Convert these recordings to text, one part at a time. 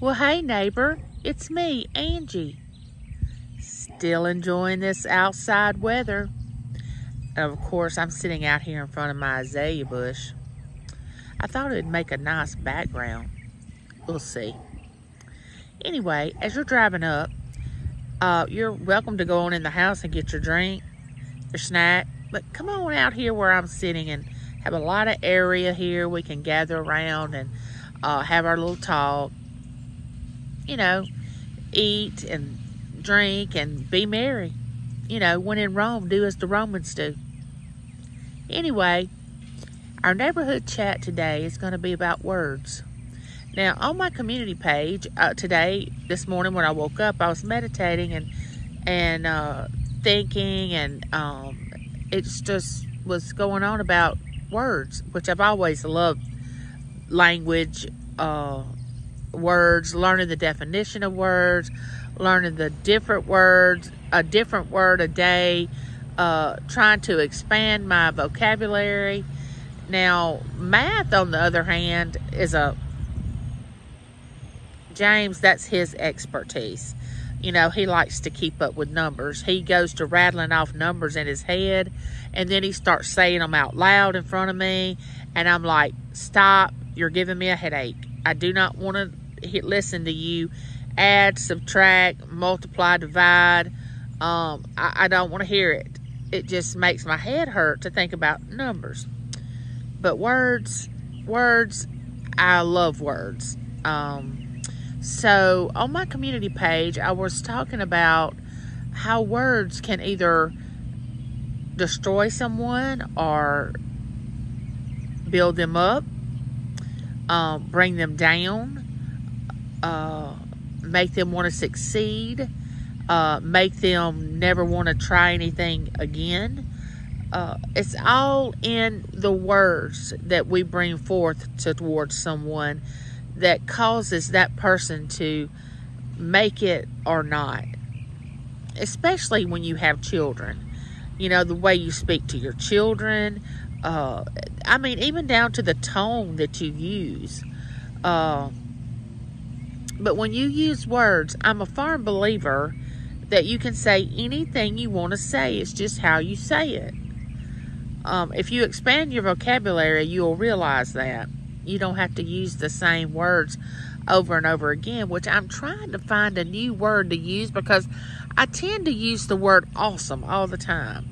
Well, hey neighbor, it's me, Angie. Still enjoying this outside weather. And of course, I'm sitting out here in front of my azalea bush. I thought it'd make a nice background. We'll see. Anyway, as you're driving up, you're welcome to go on in the house and get your drink, your snack. But come on out here where I'm sitting and have a lot of area here. We can gather around and have our little talk. You know, eat and drink and be merry. You know, when in Rome, do as the Romans do. Anyway, our neighborhood chat today is going to be about words. Now, on my community page today, this morning when I woke up, I was meditating and thinking, and it just was going on about words, which I've always loved. Language, words, learning the definition of words, learning the different words, a different word a day, trying to expand my vocabulary. Now, math, on the other hand, is James, that's his expertise. You know, he likes to keep up with numbers. He goes to rattling off numbers in his head, and then he starts saying them out loud in front of me, and I'm like, stop, you're giving me a headache. I do not want to listen to you add, subtract, multiply, divide. I don't want to hear it. It just makes my head hurt to think about numbers. But words, I love words. So on my community page, I was talking about how words can either destroy someone or build them up, bring them down, make them want to succeed, make them never want to try anything again. It's all in the words that we bring forth towards someone that causes that person to make it or not. Especially when you have children. You know, the way you speak to your children. I mean, even down to the tone that you use. But when you use words, I'm a firm believer that you can say anything you want to say. It's just how you say it. If you expand your vocabulary, you'll realize that. You don't have to use the same words over and over again, which I'm trying to find a new word to use because I tend to use the word awesome all the time.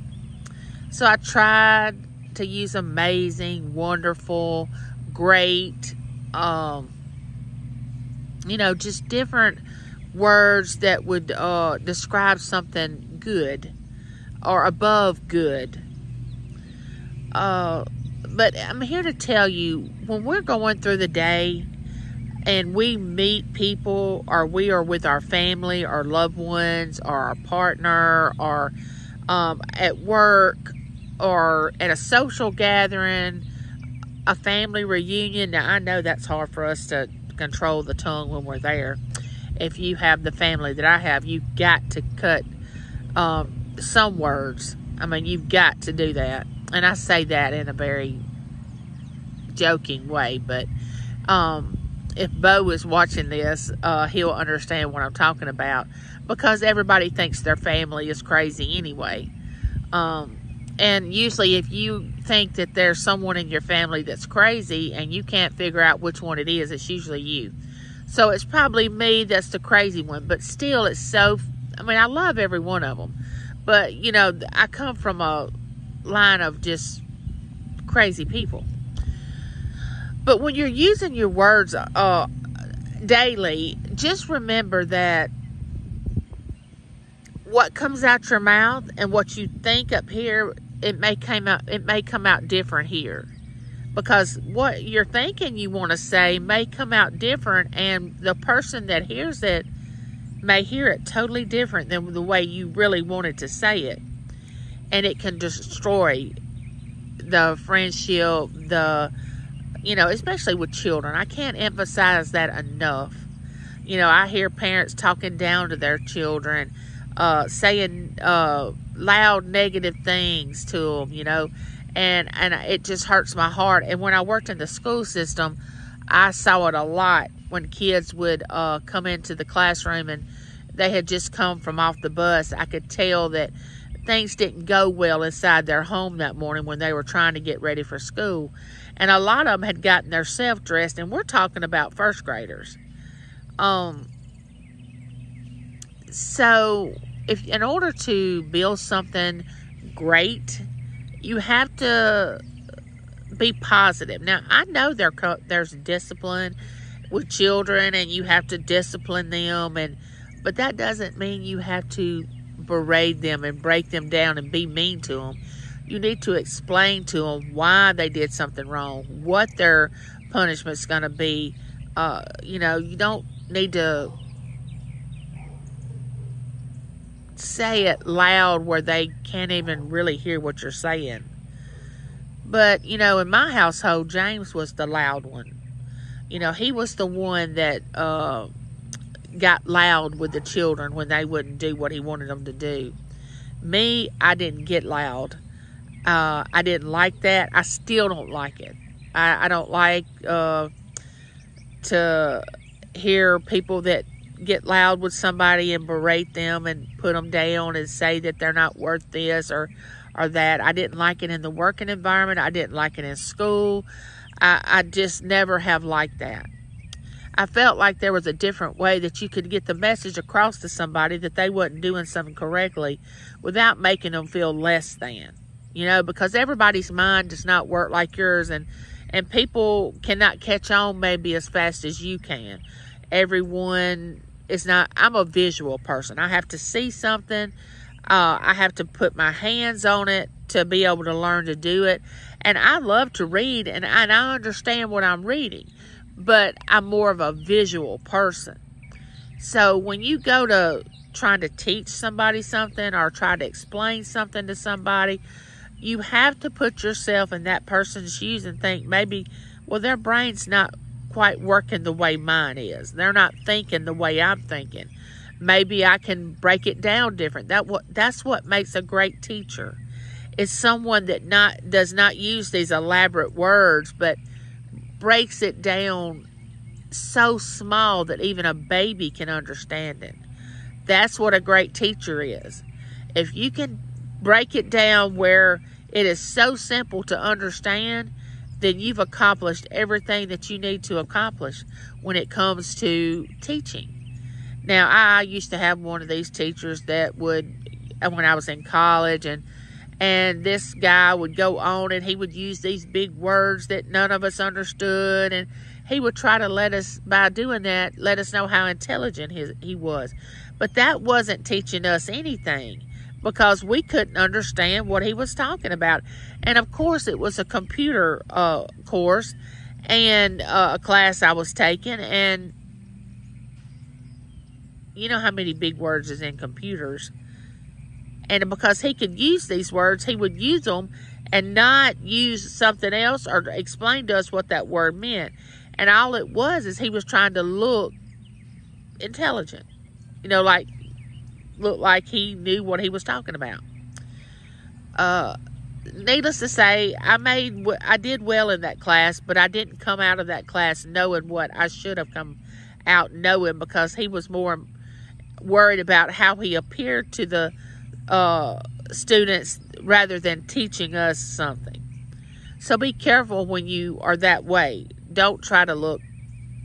So I tried to use amazing, wonderful, great, you know, just different words that would describe something good or above good. But I'm here to tell you, when we're going through the day and we meet people, or we are with our family or loved ones or our partner, or at work or at a social gathering, a family reunion. Now, I know that's hard for us to control the tongue when we're there. If you have the family that I have, you've got to cut some words. I mean, you've got to do that. And I say that in a very joking way, but if Bo is watching this, he'll understand what I'm talking about, because everybody thinks their family is crazy anyway. And usually if you think that there's someone in your family that's crazy and you can't figure out which one it is, it's usually you. So it's probably me that's the crazy one, but still it's so, I mean, I love every one of them, but you know, I come from a line of just crazy people. But when you're using your words daily, just remember that what comes out your mouth and what you think up here, it may come out different here, because what you're thinking you want to say may come out different, and the person that hears it may hear it totally different than the way you really wanted to say it. And it can destroy the friendship, you know, especially with children. I can't emphasize that enough. You know, I hear parents talking down to their children, saying loud negative things to them, you know, and it just hurts my heart. And when I worked in the school system, I saw it a lot when kids would come into the classroom and they had just come from off the bus, I could tell that things didn't go well inside their home that morning when they were trying to get ready for school. And a lot of them had gotten themselves dressed, and we're talking about first graders. So if in order to build something great, you have to be positive. Now, I know there's discipline with children, and you have to discipline them, but that doesn't mean you have to berate them and break them down and be mean to them. You need to explain to them why they did something wrong, what their punishment's going to be. You don't need to say it loud where they can't even really hear what you're saying. But, in my household, James was the loud one. He was the one that got loud with the children when they wouldn't do what he wanted them to do. Me, I didn't get loud. I didn't like that. I still don't like it. I don't like to hear people that get loud with somebody and berate them and put them down and say that they're not worth this or that. I didn't like it in the working environment. I didn't like it in school. I just never have liked that. I felt like there was a different way that you could get the message across to somebody that they wasn't doing something correctly without making them feel less than. Because everybody's mind does not work like yours, and people cannot catch on maybe as fast as you can. Everyone is not. I'm a visual person. I have to see something. I have to put my hands on it to be able to learn to do it. And I love to read, and I understand what I'm reading, but I'm more of a visual person. So when you go to trying to teach somebody something or try to explain something to somebody, you have to put yourself in that person's shoes and think maybe, well, their brain's not quite working the way mine is. They're not thinking the way I'm thinking. Maybe I can break it down different. That's what makes a great teacher. It's someone that does not use these elaborate words, but breaks it down so small that even a baby can understand it. That's what a great teacher is. If you can break it down where it is so simple to understand, then you've accomplished everything that you need to accomplish when it comes to teaching. Now, I used to have one of these teachers that would, when I was in college, and this guy would go on and he would use these big words that none of us understood, and he would try to by doing that, let us know how intelligent he was. But that wasn't teaching us anything, because we couldn't understand what he was talking about. And of course, it was a computer course and a class I was taking, and you know how many big words is in computers. And because he could use these words, he would use them and not use something else or explain to us what that word meant. And all it was is he was trying to look intelligent. Look like he knew what he was talking about. Needless to say, I did well in that class, but I didn't come out of that class knowing what I should have come out knowing, because he was more worried about how he appeared to the students rather than teaching us something. So be careful when you are that way. Don't try to look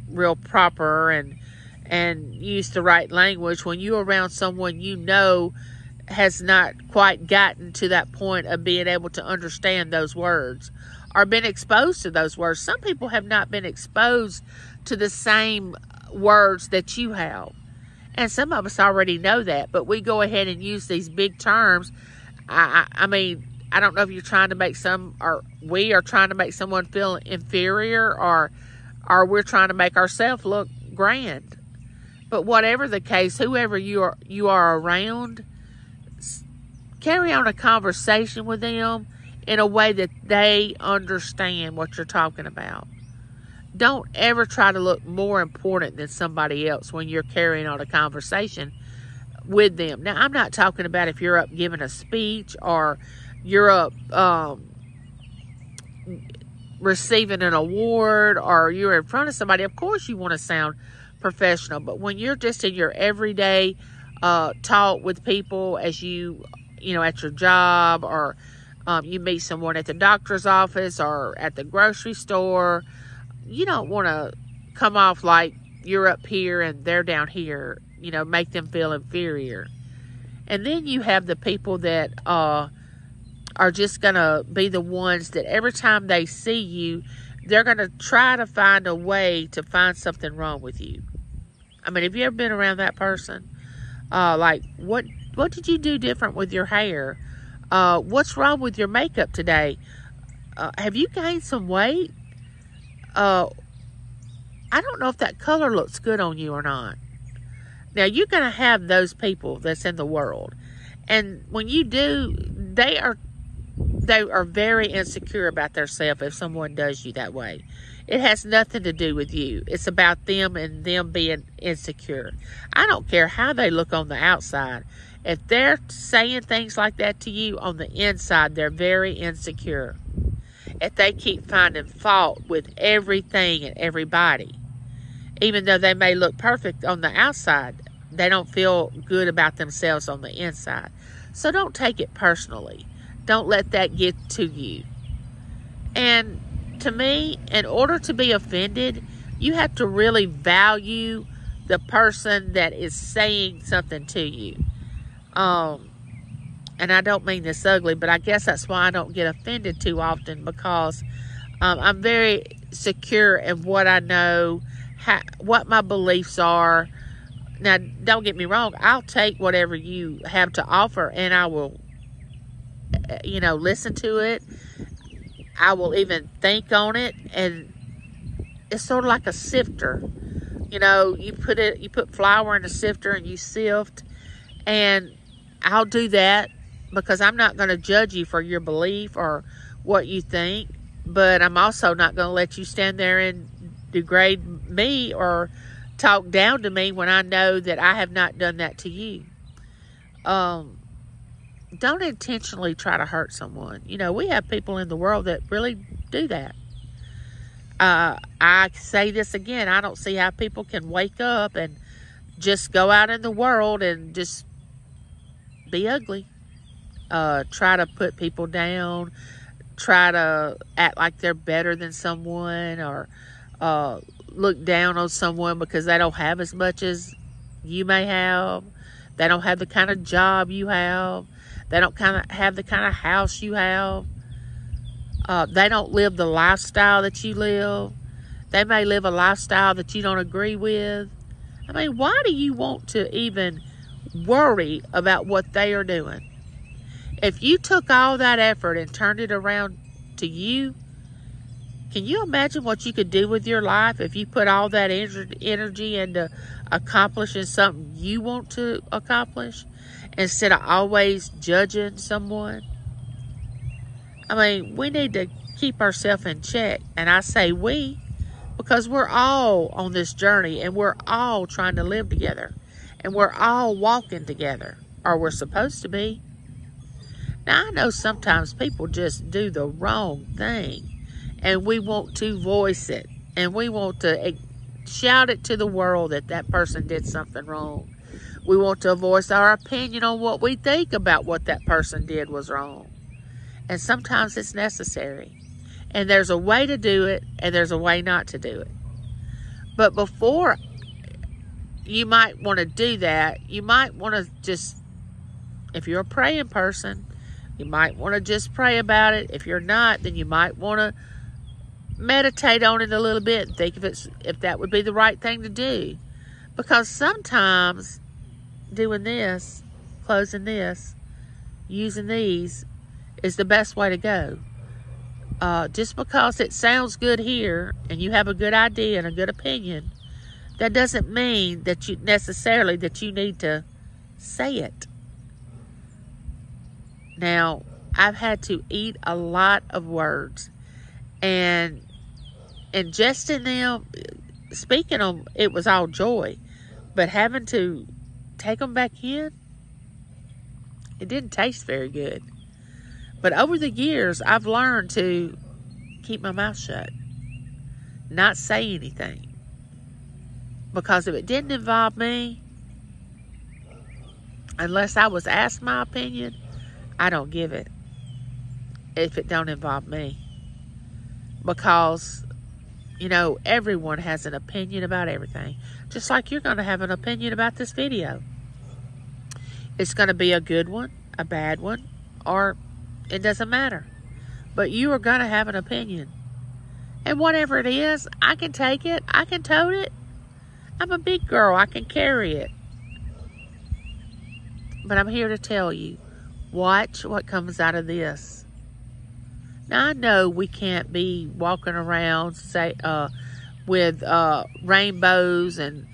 real proper and use the right language when you're around someone has not quite gotten to that point of being able to understand those words or been exposed to those words. Some people have not been exposed to the same words that you have. And some of us already know that, but we go ahead and use these big terms. I mean, I don't know if you're trying to make we are trying to make someone feel inferior, or we're trying to make ourselves look grand. But whatever the case, whoever you are around, carry on a conversation with them in a way that they understand what you're talking about. Don't ever try to look more important than somebody else when you're carrying on a conversation with them. Now, I'm not talking about if you're up giving a speech or you're up receiving an award or you're in front of somebody, of course you want to sound professional. But when you're just in your everyday talk with people, as you know, at your job, or you meet someone at the doctor's office or at the grocery store, you don't want to come off like you're up here and they're down here, you know, make them feel inferior. And then you have the people that are just going to be the ones that every time they see you, they're going to try to find a way to find something wrong with you. I mean, have you ever been around that person? Like, what did you do different with your hair? What's wrong with your makeup today? Have you gained some weight? I don't know if that color looks good on you or not. Now, you're going to have those people that's in the world. And when you do, they are very insecure about themselves if someone does you that way. It has nothing to do with you. It's about them and them being insecure. I don't care how they look on the outside. If they're saying things like that to you on the inside, they're very insecure. If they keep finding fault with everything and everybody, even though they may look perfect on the outside, they don't feel good about themselves on the inside. So don't take it personally. Don't let that get to you. And to me, in order to be offended, you have to really value the person that is saying something to you. And I don't mean this ugly, but I guess that's why I don't get offended too often, because I'm very secure in what I know, what my beliefs are. Now, don't get me wrong. I'll take whatever you have to offer, and I will, you know, listen to it. I will even think on it, and it's sort of like a sifter. You know, you put flour in a sifter and you sift, and I'll do that because I'm not going to judge you for your belief or what you think, but I'm also not going to let you stand there and degrade me or talk down to me when I know that I have not done that to you. Don't intentionally try to hurt someone. You know, we have people in the world that really do that. I say this again, I don't see how people can wake up and just go out in the world and just be ugly. Try to put people down, try to act like they're better than someone, or look down on someone because they don't have as much as you may have. They don't have the kind of job you have. They don't have the kind of house you have. They don't live the lifestyle that you live. They may live a lifestyle that you don't agree with. I mean, why do you want to even worry about what they are doing? If you took all that effort and turned it around to you, can you imagine what you could do with your life if you put all that energy into accomplishing something you want to accomplish instead of always judging someone? I mean, we need to keep ourselves in check. And I say we, because we're all on this journey and we're all trying to live together. And we're all walking together, or we're supposed to be. Now, I know sometimes people just do the wrong thing, and we want to voice it, and we want to shout it to the world that that person did something wrong. We want to voice our opinion on what we think about what that person did was wrong. And sometimes it's necessary. And there's a way to do it, and there's a way not to do it. But before you might want to do that, you might want to just, if you're a praying person, you might want to just pray about it. If you're not, then you might want to meditate on it a little bit and think if that would be the right thing to do. Because sometimes doing this, closing this, using these is the best way to go. Just because it sounds good here and you have a good idea and a good opinion, that doesn't mean that you necessarily that you need to say it. Now, I've had to eat a lot of words, and ingesting them, speaking them, it was all joy, but having to take them back in, it didn't taste very good. But over the years, I've learned to keep my mouth shut, not say anything. Because if it didn't involve me, unless I was asked my opinion, I don't give it if it don't involve me. Because, you know, everyone has an opinion about everything. Just like you're going to have an opinion about this video. It's going to be a good one, a bad one, or it doesn't matter. But you are going to have an opinion. And whatever it is, I can take it. I can tote it. I'm a big girl. I can carry it. But I'm here to tell you, watch what comes out of this. Now, I know we can't be walking around with rainbows and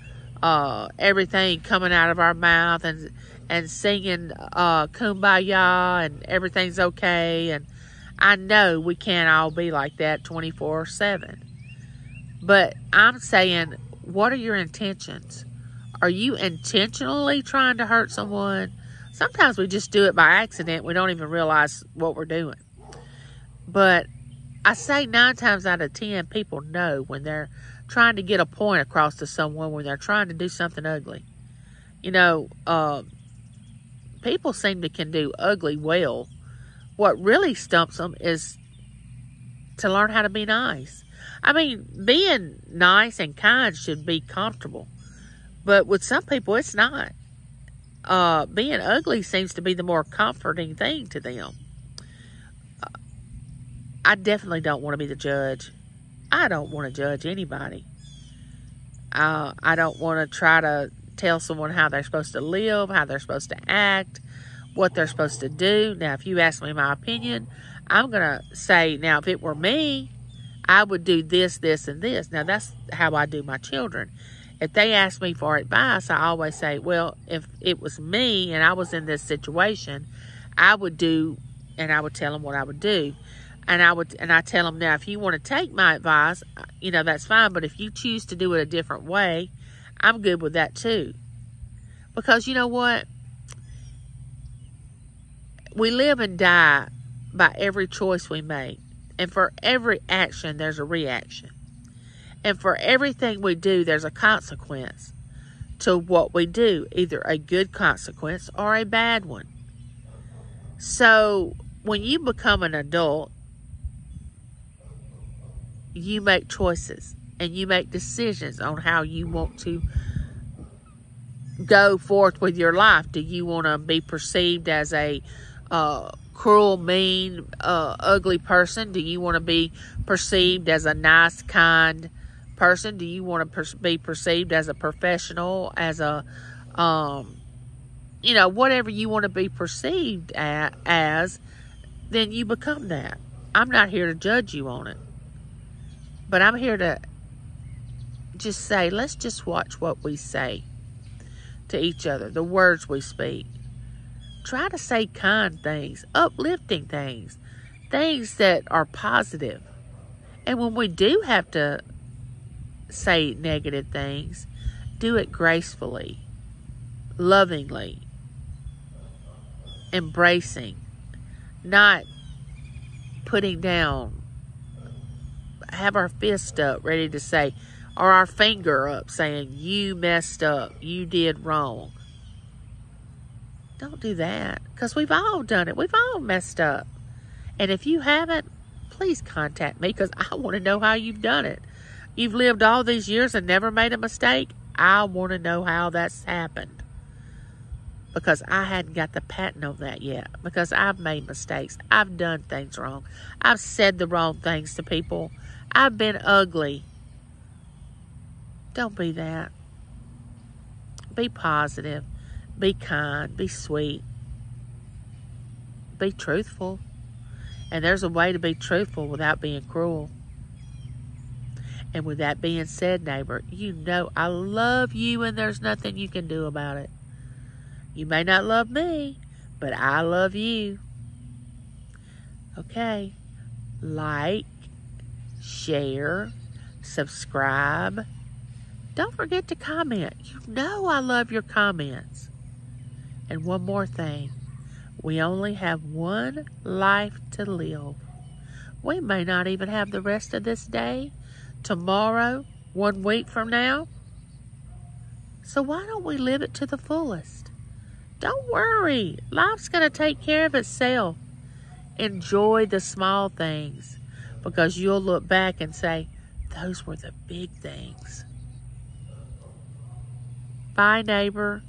everything coming out of our mouth and singing Kumbaya and everything's okay. And I know we can't all be like that 24/7. But I'm saying, what are your intentions? Are you intentionally trying to hurt someone? Sometimes we just do it by accident. We don't even realize what we're doing. But I say 9 times out of 10, people know when they're trying to get a point across to someone, when they're trying to do something ugly. You know, people seem to can do ugly well. What really stumps them is to learn how to be nice. I mean, being nice and kind should be comfortable. But with some people, it's not. Being ugly seems to be the more comforting thing to them. I definitely don't want to be the judge. I don't want to judge anybody. I don't want to try to tell someone how they're supposed to live, how they're supposed to act, what they're supposed to do. Now, if you ask me my opinion, I'm going to say, now, if it were me, I would do this, this, and this. Now, that's how I do my children. If they ask me for advice, I always say, well, if it was me and I was in this situation, I would do, and I would tell them what I would do. And I tell them, now, if you want to take my advice, you know, that's fine. But if you choose to do it a different way, I'm good with that too. Because you know what? We live and die by every choice we make. And for every action, there's a reaction. And for everything we do, there's a consequence to what we do. Either a good consequence or a bad one. So, when you become an adult, you make choices. And you make decisions on how you want to go forth with your life. Do you want to be perceived as a cruel, mean, ugly person? Do you want to be perceived as a nice, kind person? Do you want to be perceived as a professional, as a, you know, whatever you want to be perceived as, then you become that. I'm not here to judge you on it. But I'm here to just say, let's just watch what we say to each other, the words we speak. Try to say kind things, uplifting things, things that are positive. And when we do have to say negative things, do it gracefully, lovingly, embracing, not putting down. Have our fist up, ready to say, or our finger up, saying, you messed up, you did wrong. Don't do that, because we've all done it. We've all messed up. And if you haven't, please contact me, because I want to know how you've done it. You've lived all these years and never made a mistake. I want to know how that's happened. Because I hadn't got the patent on that yet. Because I've made mistakes. I've done things wrong. I've said the wrong things to people. I've been ugly. Don't be that. Be positive. Be kind. Be sweet. Be truthful. And there's a way to be truthful without being cruel. And with that being said, neighbor, you know I love you and there's nothing you can do about it. You may not love me, but I love you. Okay. Like, share, subscribe. Don't forget to comment. You know I love your comments. And one more thing. We only have one life to live. We may not even have the rest of this day, tomorrow, 1 week from now. So why don't we live it to the fullest? Don't worry. Life's going to take care of itself. Enjoy the small things, because you'll look back and say, those were the big things. Bye, neighbor.